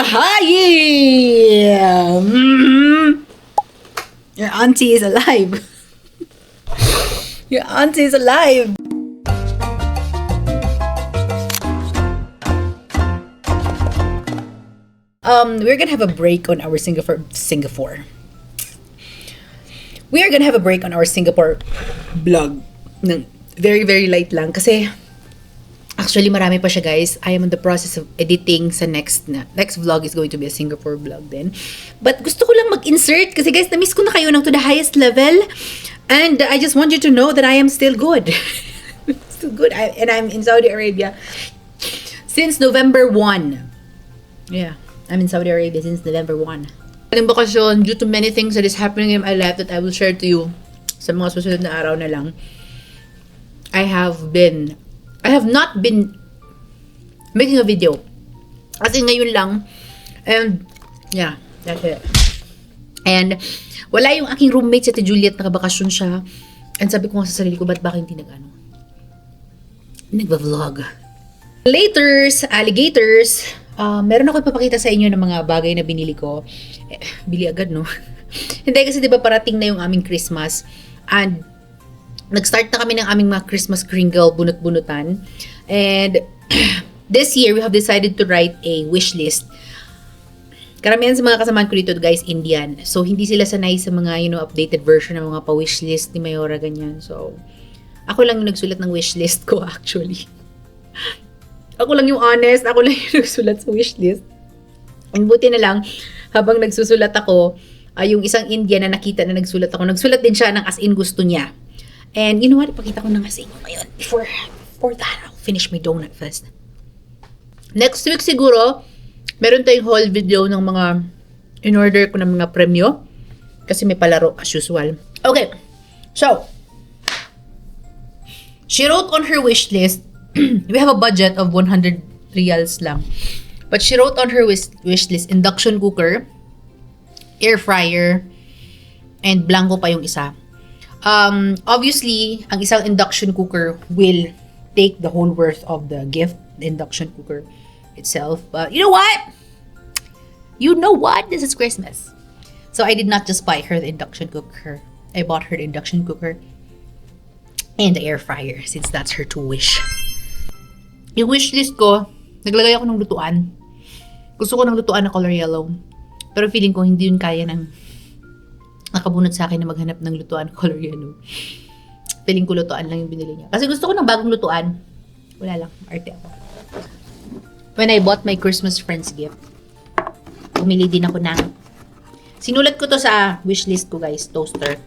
Hi! Your auntie is alive. Your auntie is alive. We're gonna have a break on our Singapore. We are gonna have a break on our Singapore vlog. Very, very light lang. Kasi, actually, marami pa siya, guys. I am in the process of editing sa next vlog is going to be a Singapore vlog din. But gusto ko lang mag-insert kasi, guys, na-miss ko na kayo ng to the highest level. And I just want you to know that I am still good. Still good. And I'm in Saudi Arabia since November 1. Yeah, I'm in Saudi Arabia since November 1. Ang bakasyon, due to many things that is happening in my life that I will share to you sa mga susunod na araw na lang, I have not been making a video. Kasi ngayon lang. And, yeah, that's it. And, wala yung aking roommate si Ate Juliet, nakabakasyon siya. And sabi ko nga sa sarili ko, ba't baka hindi nagva-vlog. Laters, alligators, meron ako ipapakita sa inyo ng mga bagay na binili ko. Bili agad, no? Hindi, kasi diba parating na yung aming Christmas. And, nag-start na kami ng aming mga Christmas kringle, bunot-bunutan. And, this year, we have decided to write a wish list. Karamihan sa mga kasamaan ko dito, guys, Indian. So, hindi sila sanay sa mga, updated version ng mga pa-wish list ni Mayora, ganyan. So, ako lang yung nagsulat ng wish list ko, actually. Ako lang yung honest. Ako lang yung nagsulat sa wish list. And buti na lang, habang nagsusulat ako, yung isang Indian na nakita na nagsulat ako, nagsulat din siya ng as in gusto niya. And you know what? Ipakita ko na nga sa inyo ngayon. Before that, I'll finish my donut first. Next week siguro, meron tayong haul video ng mga in-order ko ng mga premyo. Kasi may palaro as usual. Okay. So, she wrote on her wish list, we have a budget of 100 reals lang. But she wrote on her wish list, induction cooker, air fryer, and blanco pa yung isa. Obviously, ang isang induction cooker will take the whole worth of the gift, the induction cooker itself. But you know what? This is Christmas. So I did not just buy her the induction cooker. I bought her the induction cooker and the air fryer since that's her to wish. Yung wish list ko, naglagay ako ng lutuan. Gusto ko ng lutuan na color yellow. Pero feeling ko hindi yun kaya ng nakabunot sa akin na maghanap ng lutuan color yellow. Feeling ko lutuan lang yung binili niya. Kasi gusto ko ng bagong lutuan. Wala lang. Arte ako. When I bought my Christmas Friends gift, pumili din ako ng sinulat ko to sa wishlist ko, guys. Toaster.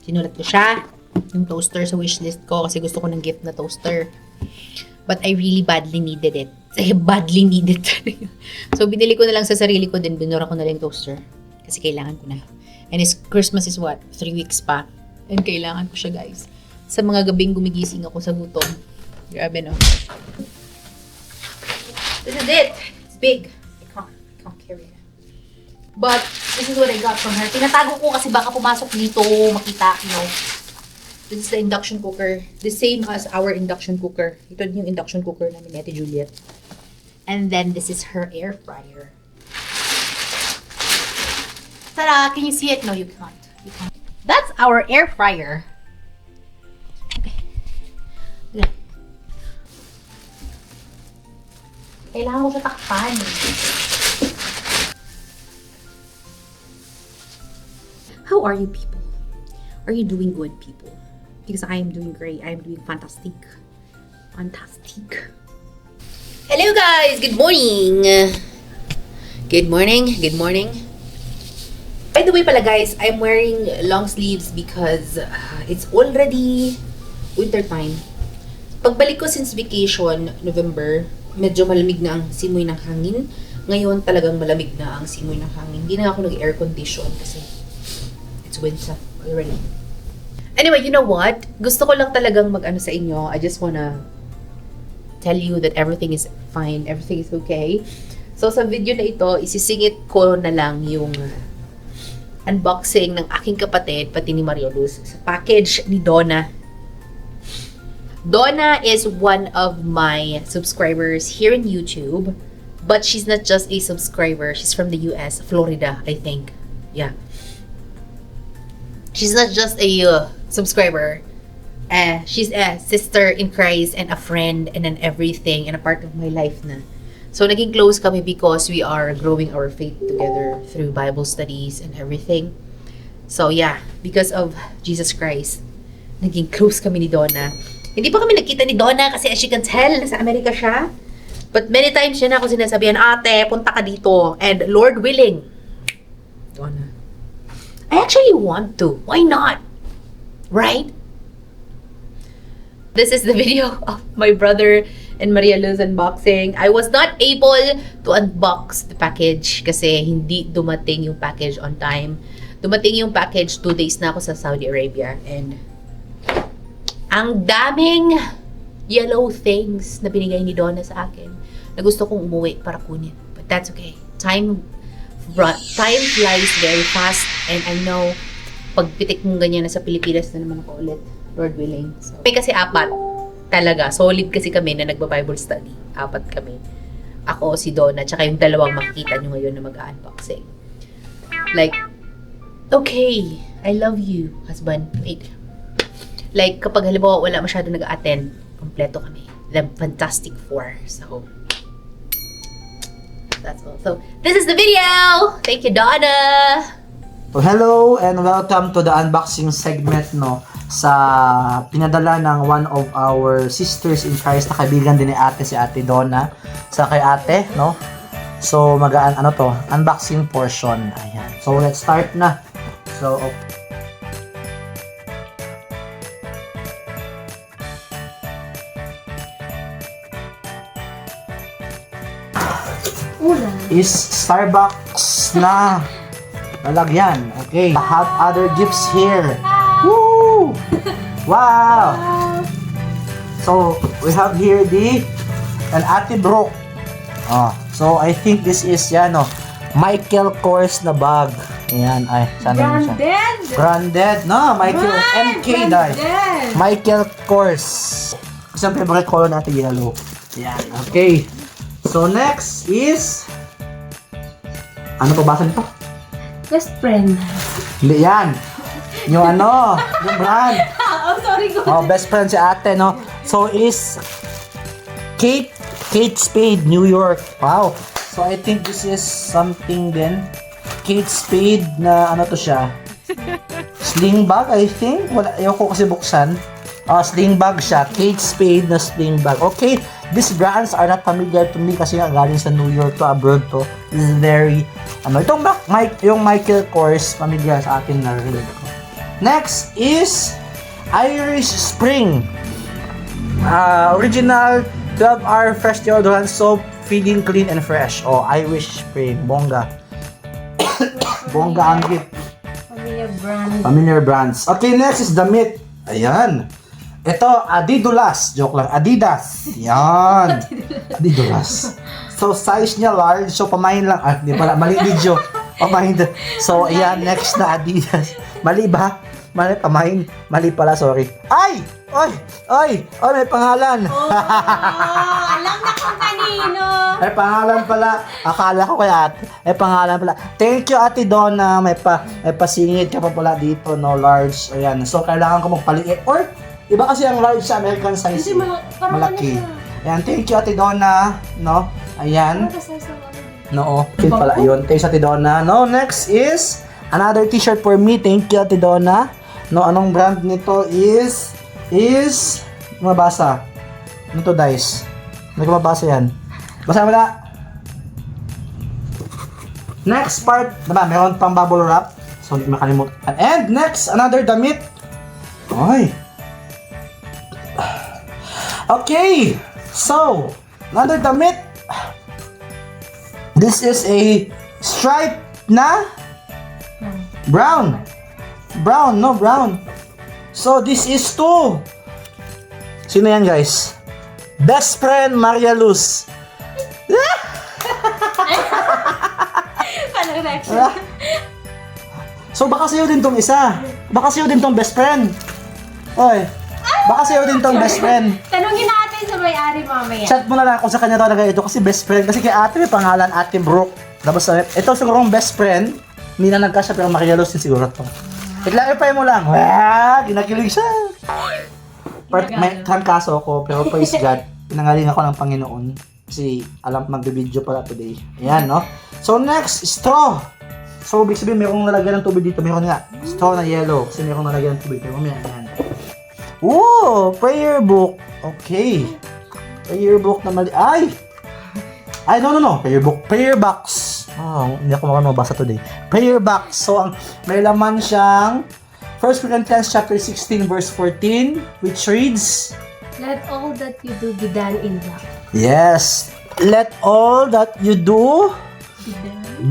Sinulat ko siya. Yung toaster sa wishlist ko kasi gusto ko ng gift na toaster. But I really badly needed it. Badly needed. So, binili ko na lang sa sarili ko din. Binura ko na lang yung toaster. Kasi kailangan ko na. And Christmas is what? 3 weeks pa. And kailangan ko siya, guys. Sa mga gabing gumigising ako sa gutom. Grabe, no? This is it. It's big. I can't carry it. But, this is what I got from her. Tinatago ko kasi baka pumasok dito, makita, This is the induction cooker. The same as our induction cooker. Ito din yung induction cooker namin ni Ate Juliet. And then, this is her air fryer. Tada! Can you see it? No, you can't. That's our air fryer. Okay. Good. Kailangan ko siya takpan. How are you, people? Are you doing good, people? Because I am doing great. I am doing fantastic. Fantastic. Hello, guys! Good morning! Good morning. By the way pala, guys, I'm wearing long sleeves because it's already winter time. Pagbalik ko since vacation, November, medyo malamig na ang simoy ng hangin. Ngayon talagang malamig na ang simoy ng hangin. Hindi na ako nag-air condition kasi it's winter already. Anyway, you know what? Gusto ko lang talagang mag-ano sa inyo. I just wanna tell you that everything is fine. Everything is okay. So, sa video na ito, isisingit ko na lang yung unboxing ng aking kapatid, pati ni Maria Luz, sa package ni Donna. Donna is one of my subscribers here in YouTube, but she's not just a subscriber. She's from the US, Florida, I think. Yeah. She's not just a subscriber. She's a sister in Christ and a friend and an everything and a part of my life na. So, naging close kami because we are growing our faith together through Bible studies and everything. So, yeah, because of Jesus Christ, naging close kami ni Donna. Hindi pa kami nagkita ni Donna kasi as you can tell, nasa Amerika siya. But many times siya na ako sinasabihan, ate, punta ka dito. And Lord willing, Donna, I actually want to. Why not? Right? This is the video of my brother and Maria Luz unboxing. I was not able to unbox the package kasi hindi dumating yung package on time. Dumating yung package 2 days na ako sa Saudi Arabia. And ang daming yellow things na binigay ni Donna sa akin na gusto kong umuwi para kunin. But that's okay. Time flies very fast and I know pagpitik mong ganyan na sa Pilipinas na naman ako ulit. Lord willing. So, may kasi 4 talaga. Solid kasi kami na nagba-Bible study. 4 kami. Ako, si Donna, tsaka yung 2 makikita nyo ngayon na mag-unboxing. Like, okay, I love you, husband. Wait. Like, kapag halimbawa wala masyado nag-attend, kompleto kami. The Fantastic Four. So, that's all. So, this is the video! Thank you, Donna! So, hello and welcome to the unboxing segment, no? Sa pinadala ng one of our sisters in Christ na kaibigan din ni ate, si Ate Donna. Sa kay ate, no? So, unboxing portion. Ayan. So, let's start na. So, is Starbucks na lalagyan. Okay. I have other gifts here. Woo! Wow! So, we have here an Ate Brooke. So, I think this is, Michael Kors na bag. Ayan, ay, sana yun siya. Branded? No, Michael, MK dahil. Michael Kors. Kasi ang favorite color natin, yellow. Ayan, okay. So, next is, ano pa basa nito? Best friend. Hindi yan. Yung yung brand. Oh, sorry ko. Oh, best friend si ate, no? So, is Kate Spade, New York. Wow. So, I think this is something din. Kate Spade na to siya? Sling bag, I think. Wala, ayoko kasi buksan. Sling bag siya. Kate Spade na sling bag. Okay. These brands are not familiar to me kasi nga galing sa New York to, abroad to. This is very, itong yung Michael Kors, familiar sa akin na rin. Next is Irish Spring. Original 12-hour fresh deodorant soap, feeling clean and fresh. Oh, Irish Spring. Bongga. Bongga ang gift. Familiar brands. Okay, next is damit. Ayan. Ito, Adidas. Joke lang. Adidas. Yan. Adidas. So, size niya large. So, pamahin lang. Di pala. Mali video. Pamahin. So, ayan. Next na Adidas. Mali ba? Mali, pamahin. Mali pala. Sorry. Ay! Oy! Oy! Oy, may pangalan. Alam na kung kanino. May pangalan pala. Akala ko kaya ate. May pangalan pala. Thank you, Ate Donna. May pasingit ka pa pala dito, no? Large. Ayan. So, kailangan ko magpaliit. Or, iba kasi ang large sa American size. Kasi malaki. Ayan, thank you, Ate Donna. No? Ayan. No, cute pala yun. Thanks, Ate Donna. No, next is another t-shirt for me. Thank you, Ate Donna. No, anong brand nito is mabasa. Ano to, Dice? Hindi ko mabasa yan. Basa mo na. Next part, diba, meron pang bubble wrap. So, hindi makalimutan. And next, another damit. Oy. Okay. So, another damit. This is a stripe na brown. Brown. So, this is to sino yan, guys? Best friend Maria Luz. Paano reaction? So, baka sa'yo din tong isa. Baka sa'yo din tong best friend. Oy. Baka sa'yo din tong best friend. Tanungin natin sa may-ari mamaya. Chat mo na lang kung sa kanya talaga ito kasi best friend. Kasi kay ate may pangalan, Ate Brooke. Tapos ito siguro ang best friend. Hindi na nagkasya pero makialos din siguro to. I-clarify mo lang. Wah, ginakilig siya. May trangkaso ako pero praise God. Pinangaling ako ng Panginoon. Kasi alam magbe-video pala today. Ayan, no? So next, straw. So, ibig sabihin, mayroong nalagyan ng tubig dito. Mayroon nga, straw na yellow. Kasi mayroong nalagyan ng tubig. Pero mamaya, ayan. Ooh, prayer book. Okay. Prayer book na mali. Ay! No. Prayer book. Prayer box. Oh, hindi ako makakano mabasa today. Prayer box. So, may laman siyang 1 Corinthians chapter 16 verse 14 which reads, Let all that you do be done in love. yes, let all that you do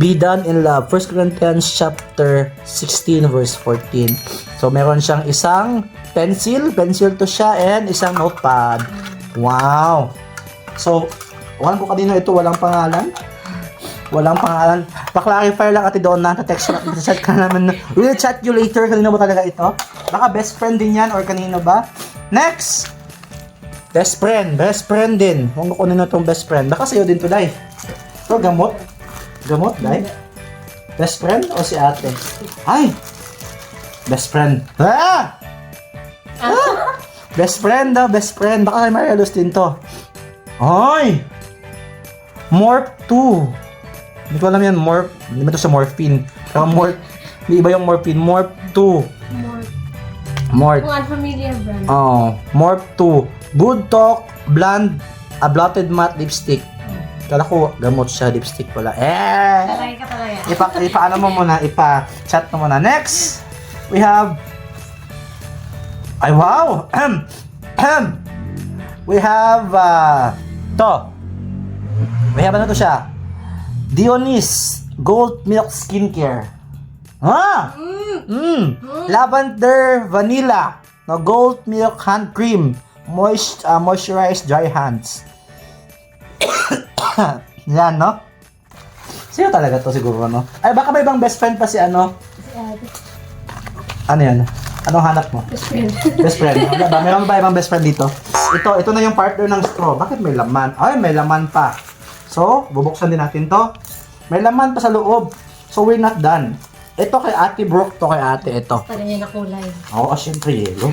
be done in love. 1 Corinthians chapter 16 verse 14. So, meron siyang isang pencil to siya, and isang notepad. Wow! So, alam ko kanino ito, walang pangalan. Pa-clarify lang, Ate Donna, na-text na, chat ka naman. We'll chat you later, kanino ba talaga ito? Baka best friend din yan, or kanino ba? Next! Best friend din. Huwag ko kanino itong best friend. Baka sa'yo din to, Day. Ito, gamot, Day. Best friend o si ate? Ay! Best friend. Ah! Best friend. Baka kay Marialos din to. Ay! Morph 2. Hindi ko alam yan, morph. Hindi ba ito sa morphine? Pero hindi iba yung morphine. Morph 2. Morph. Kung unfamiliar brand. Oh, Morph 2. Good Talk Blotted Matte Lipstick. Kala ko, gamot siya, lipstick pala. Talay ka talaga. Ipa-ano mo muna, ipa-chat mo muna. Next, we have... Ay, wow! We have, We have ano to siya? Dionys Gold Milk Skincare. Lavender Vanilla no Gold Milk Hand Cream. Moisturized dry hands. Yan, no? Sino talaga to siguro, no? Ay, baka may ibang best friend pa si ano? Ano yan? Anong hanap mo? Best friend. Best friend. Ano ba? Mayroon ba ibang best friend dito? Ito na yung partner ng straw. Bakit may laman? Ay, may laman pa. So, bubuksan din natin to. May laman pa sa loob. So, we're not done. Ito kay Ate Brooke, to kay ate. Ito. Para niya na kulay. Oo, syempre yelo.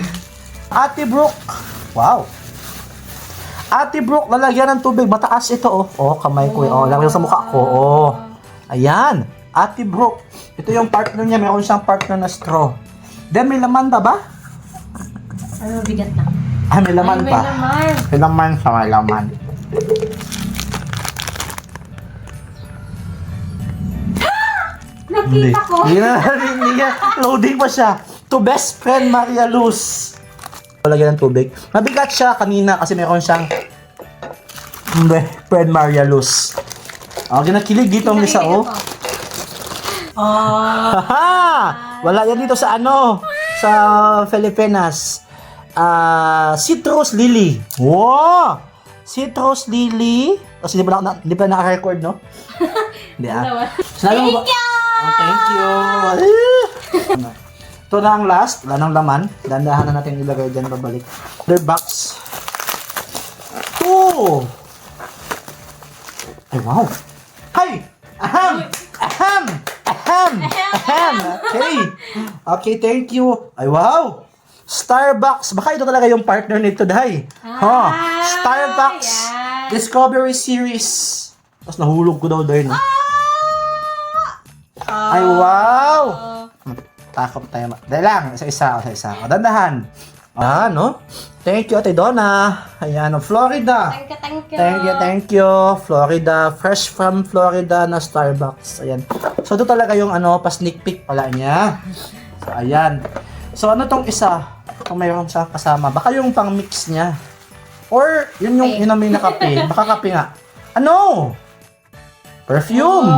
Ate Brooke. Wow. Ate Brooke, lalagyan ng tubig. Mataas ito, oh. Oh, kamay ko. Oh, lagyan sa mukha ko. Oh. Ayan. Ate Brooke. Ito yung partner niya. Meron siyang partner na straw. Then, may laman pa ba? Ano, bigat na. Ah, may laman Ay, pa. may laman. May laman. Nakita ko. Hindi na. Loading pa siya. To best friend Maria Luz. Lagyan ng tubig. Mabigat siya kanina kasi meron siyang friend Maria Luz. Ginakilig dito ang isa, oh. Haha! Wala yan dito sa ano? Sa Pilipinas. Citrus Lily. Wow! Citrus Lily. Kasi hindi pa naka-record, no? Hindi Thank you! Thank you! Ito na ang last. Wala nang laman. Dandahan na natin ilagay dyan pabalik. Other box. Oh! Ay, wow! Hi! Aham! Okay, thank you. Ay, wow! Starbucks. Baka ito talaga yung partner nito, Day. Starbucks yan. Discovery Series. Tapos nahulog ko daw, Day, no? Ay, wow! Takot tayo. Dahil lang, isa-isa. O, dandahan. No? Thank you, Ate Donna. Ayan, Florida. Thank you. Florida. Fresh from Florida na Starbucks. Ayan. So, ito talaga yung pa-sneak peek pala niya. So, ayan. So, ano tong isa? Kung mayroon sa kasama. Baka yung pang-mix niya. Or, yun yung inumin na kape. Baka kape nga. Ano? Perfume.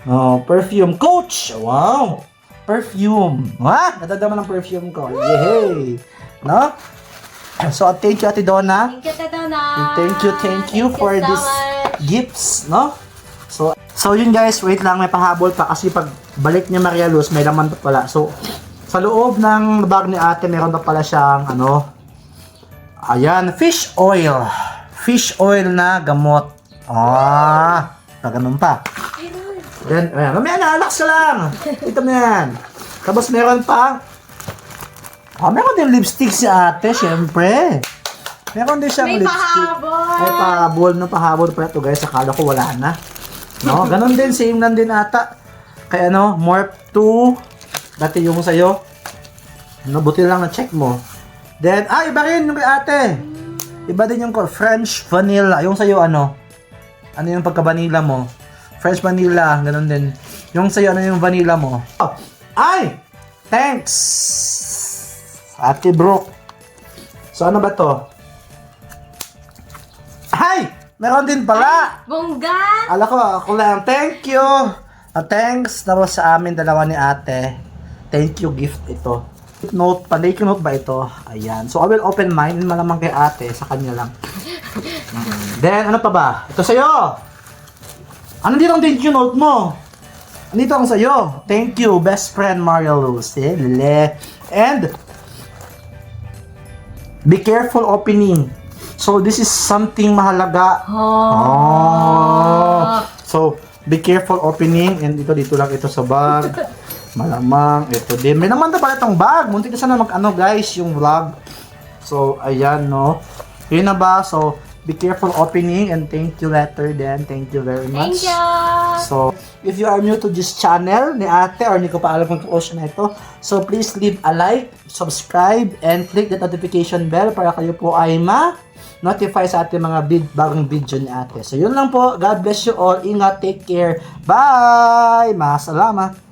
Oh, perfume. Coach! Wow! Perfume. Nadadama ng perfume ko. Yay! No? So, thank you, Ate Donna. Thank you, Tadona. Thank you for so these much. gifts, no? So yun guys, wait lang, may pahabol pa kasi pag balik niya Maria Luz, may laman pa pala. So, Sa loob ng bag ni ate, meron na pala siyang ano. Ayan, fish oil. Fish oil na gamot. Ganun pa. Then, ayan, mamaya na, relax ka lang. Ito na yan. Tapos meron pa. Meron din lipstick si ate, syempre. Meron din siyang May lipstick. pahabol. May pahabol. No, pahabol pa ito guys. Akala ko wala na. No, ganun din. Same lang din ata. Kaya ano, Morph 2. Dati yung sa'yo. No, buti lang na-check mo. Then, iba rin yung kay ate. Iba din yung French vanilla. Yung sa'yo ano? Ano yung pagka-vanilla mo? French vanilla. Ganun din. Yung sa'yo, ano yung vanilla mo? Thanks! Ate Brooke. So, ano ba to? Meron din pala! Bongga. Ako lang. Thank you! Thanks. Tapos sa amin, dalawa ni ate. Thank you gift ito. Note, thank you note ba ito? Ayan. So, I will open mine. Malamang kay ate. Sa kanya lang. Then, ano pa ba? Ito sa'yo! Ano dito ang thank you note mo? Andito ang sa'yo. Thank you, best friend Mario Luce. And, be careful opening. So, this is something mahalaga. So, be careful opening. And dito lang ito sa bag. Malamang, ito din. May naman na pala itong bag. Muntik na sana mag-ano guys, yung vlog. So, ayan no. Yun na ba? So, be careful opening and thank you letter then. Thank you very much. Thank you. So, if you are new to this channel ni ate or hindi ko pa alam kung post na ito, so please leave a like, subscribe, and click the notification bell para kayo po ay ma-notify sa ating mga bagong video ni ate. So, yun lang po. God bless you all. Ingat. Take care. Bye! Masalamat.